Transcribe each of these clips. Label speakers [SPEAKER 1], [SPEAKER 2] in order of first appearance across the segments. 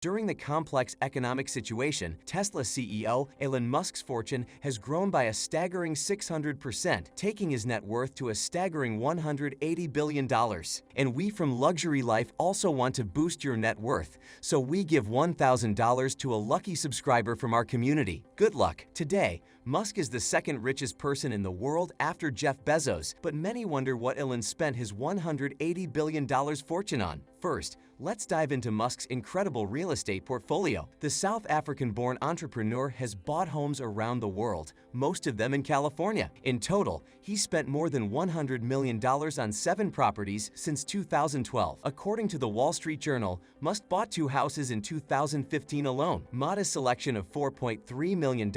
[SPEAKER 1] During the complex economic situation, Tesla CEO Elon Musk's fortune has grown by a staggering 600%, taking his net worth to a staggering $180 billion. And we from Luxury Life also want to boost your net worth, so we give $1,000 to a lucky subscriber from our community. Good luck! Today, Musk is the second richest person in the world after Jeff Bezos, but many wonder what Elon spent his $180 billion fortune on. First, let's dive into Musk's incredible real estate portfolio. The South African-born entrepreneur has bought homes around the world, most of them in California. In total, he spent more than $100 million on 7 properties since 2012. According to the Wall Street Journal, Musk bought 2 houses in 2015 alone, modest selection of $4.3 million and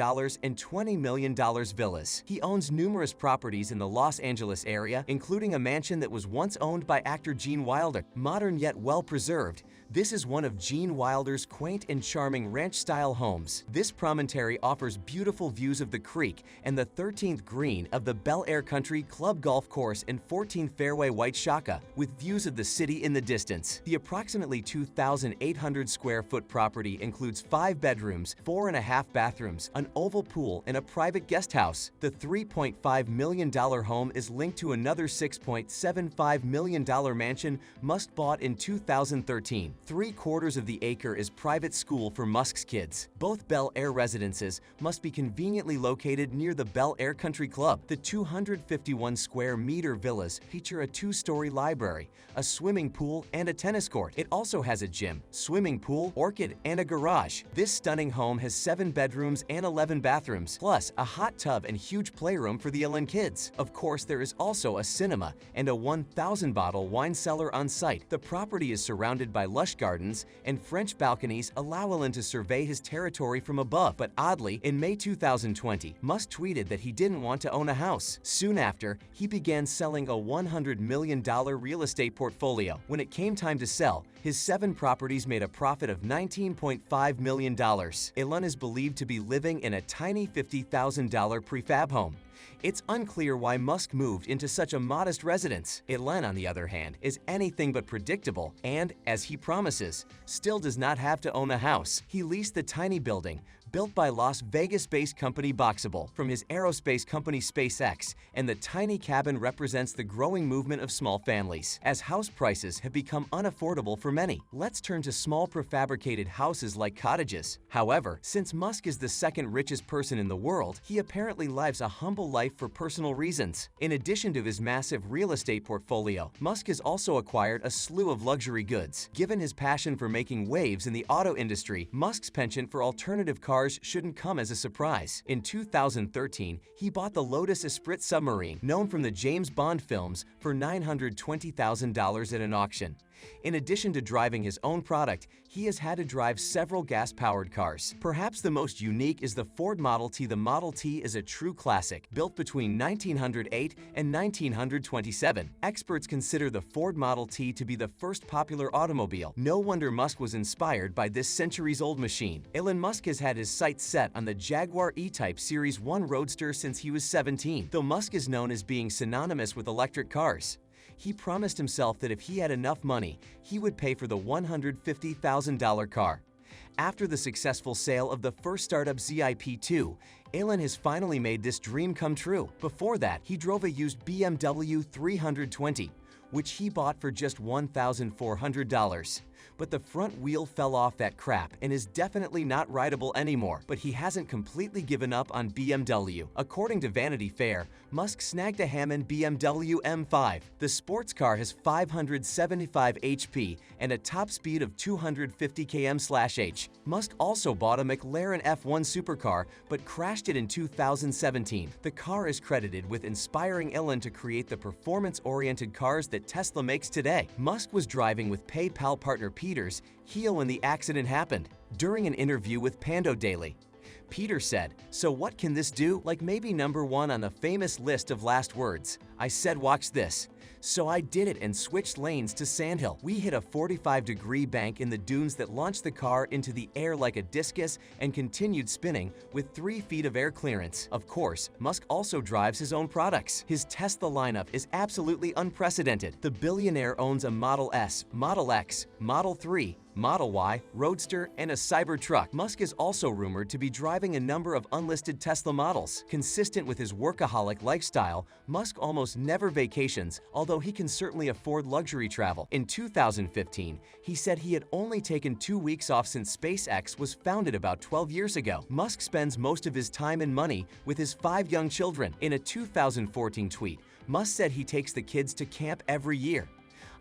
[SPEAKER 1] $20 million villas. He owns numerous properties in the Los Angeles area, including a mansion that was once owned by actor Gene Wilder. Modern yet well-preserved, this is one of Gene Wilder's quaint and charming ranch-style homes. This promontory offers beautiful views of the creek and the 13th green of the Bel Air Country Club golf course and 14th fairway White Shaka, with views of the city in the distance. The approximately 2,800 square foot property includes 5 bedrooms, 4.5 bathrooms, an oval pool, and a private guest house. The $3.5 million home is linked to another $6.75 million mansion Musk bought in 2013. 3/4 of the acre is private school for Musk's kids. Both Bel Air residences must be conveniently located near the Bel Air Country Club. The 251 square meter villas feature a 2-story library, a swimming pool, and a tennis court. It also has a gym, swimming pool, orchid, and a garage. This stunning home has 7 bedrooms and 11 bathrooms, plus a hot tub and huge playroom for the Elon kids. Of course, there is also a cinema and a 1,000-bottle wine cellar on site. The property is surrounded by lush gardens, and French balconies allow Elon to survey his territory from above. But oddly, in May 2020, Musk tweeted that he didn't want to own a house. Soon after, he began selling a $100 million real estate portfolio. When it came time to sell, his 7 properties made a profit of $19.5 million. Elon is believed to be living in a tiny $50,000 prefab home. It's unclear why Musk moved into such a modest residence. Elon, on the other hand, is anything but predictable and, as he promises, still does not have to own a house. He leased the tiny building, built by Las Vegas-based company Boxable, from his aerospace company SpaceX, and the tiny cabin represents the growing movement of small families, as house prices have become unaffordable for many. Let's turn to small prefabricated houses like cottages. However, since Musk is the second richest person in the world, he apparently lives a humble life for personal reasons. In addition to his massive real estate portfolio, Musk has also acquired a slew of luxury goods. Given his passion for making waves in the auto industry, Musk's penchant for alternative cars shouldn't come as a surprise. In 2013, he bought the Lotus Esprit submarine, known from the James Bond films, for $920,000 at an auction. In addition to driving his own product, he has had to drive several gas-powered cars. Perhaps the most unique is the Ford Model T. The Model T is a true classic, built between 1908 and 1927. Experts consider the Ford Model T to be the first popular automobile. No wonder Musk was inspired by this centuries-old machine. Elon Musk has had his sights set on the Jaguar E-Type Series 1 Roadster since he was 17, though Musk is known as being synonymous with electric cars. He promised himself that if he had enough money, he would pay for the $150,000 car. After the successful sale of the first startup ZIP-2, Elon has finally made this dream come true. Before that, he drove a used BMW 320, which he bought for just $1,400. But the front wheel fell off that crap and is definitely not rideable anymore. But he hasn't completely given up on BMW. According to Vanity Fair, Musk snagged a Hammond BMW M5. The sports car has 575 HP and a top speed of 250 km/h. Musk also bought a McLaren F1 supercar but crashed it in 2017. The car is credited with inspiring Elon to create the performance-oriented cars that Tesla makes today. Musk was driving with PayPal partner Peters when the accident happened. During an interview with Pando Daily, Peter said, "So what can this do? Like maybe #1 on the famous list of last words. I said watch this. So I did it and switched lanes to Sandhill. We hit a 45-degree bank in the dunes that launched the car into the air like a discus and continued spinning with 3 feet of air clearance." Of course, Musk also drives his own products. His Tesla lineup is absolutely unprecedented. The billionaire owns a Model S, Model X, Model 3, Model Y, Roadster, and a Cybertruck. Musk is also rumored to be driving a number of unlisted Tesla models. Consistent with his workaholic lifestyle, Musk almost never vacations, although he can certainly afford luxury travel. In 2015, he said he had only taken 2 weeks off since SpaceX was founded about 12 years ago. Musk spends most of his time and money with his 5 young children. In a 2014 tweet, Musk said he takes the kids to camp every year.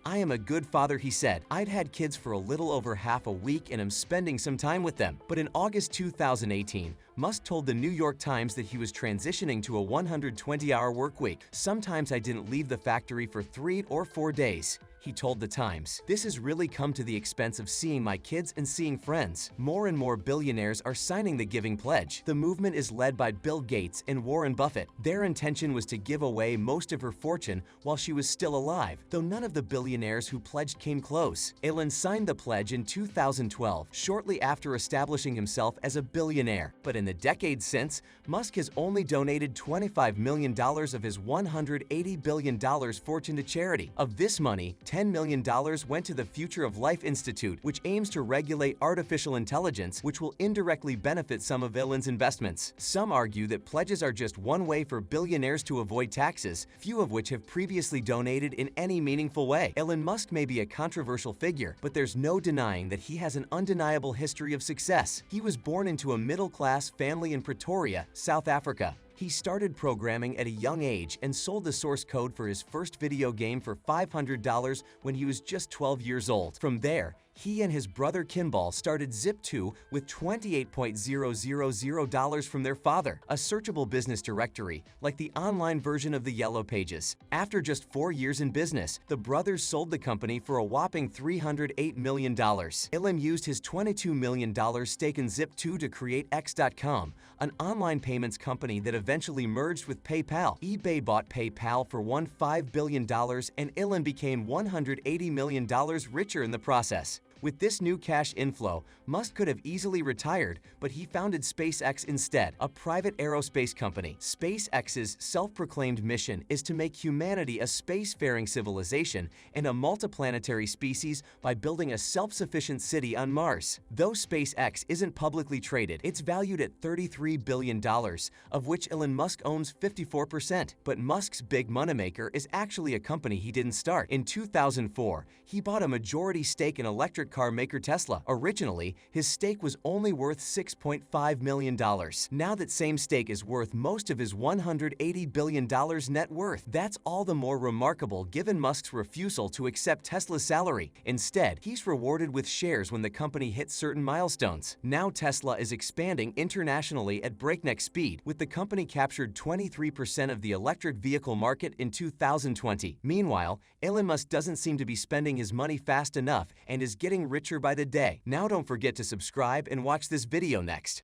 [SPEAKER 1] "I am a good father," he said. "I'd had kids for a little over half a week and am spending some time with them." But in August 2018, Musk told the New York Times that he was transitioning to a 120-hour workweek. "Sometimes I didn't leave the factory for 3 or 4 days," he told the Times. "This has really come to the expense of seeing my kids and seeing friends." More and more billionaires are signing the Giving Pledge. The movement is led by Bill Gates and Warren Buffett. Their intention was to give away most of her fortune while she was still alive, though none of the billionaires who pledged came close. Elon signed the pledge in 2012, shortly after establishing himself as a billionaire. But in the decades since, Musk has only donated $25 million of his $180 billion fortune to charity. Of this money, $10 million went to the Future of Life Institute, which aims to regulate artificial intelligence, which will indirectly benefit some of Elon's investments. Some argue that pledges are just one way for billionaires to avoid taxes, few of which have previously donated in any meaningful way. Elon Musk may be a controversial figure, but there's no denying that he has an undeniable history of success. He was born into a middle-class family in Pretoria, South Africa. He started programming at a young age and sold the source code for his first video game for $500 when he was just 12 years old. From there, he and his brother Kimball started Zip2 with $28,000 from their father, a searchable business directory, like the online version of the Yellow Pages. After just 4 years in business, the brothers sold the company for a whopping $308 million. Elon used his $22 million stake in Zip2 to create X.com, an online payments company that eventually merged with PayPal. eBay bought PayPal for $15 billion, and Elon became $180 million richer in the process. With this new cash inflow, Musk could have easily retired, but he founded SpaceX instead, a private aerospace company. SpaceX's self-proclaimed mission is to make humanity a spacefaring civilization and a multiplanetary species by building a self-sufficient city on Mars. Though SpaceX isn't publicly traded, it's valued at $33 billion, of which Elon Musk owns 54%. But Musk's big moneymaker is actually a company he didn't start. In 2004, he bought a majority stake in electric car maker Tesla. Originally, his stake was only worth $6.5 million. Now that same stake is worth most of his $180 billion net worth. That's all the more remarkable given Musk's refusal to accept Tesla's salary. Instead, he's rewarded with shares when the company hits certain milestones. Now Tesla is expanding internationally at breakneck speed, with the company captured 23% of the electric vehicle market in 2020. Meanwhile, Elon Musk doesn't seem to be spending his money fast enough and is getting richer by the day. Now don't forget to subscribe and watch this video next.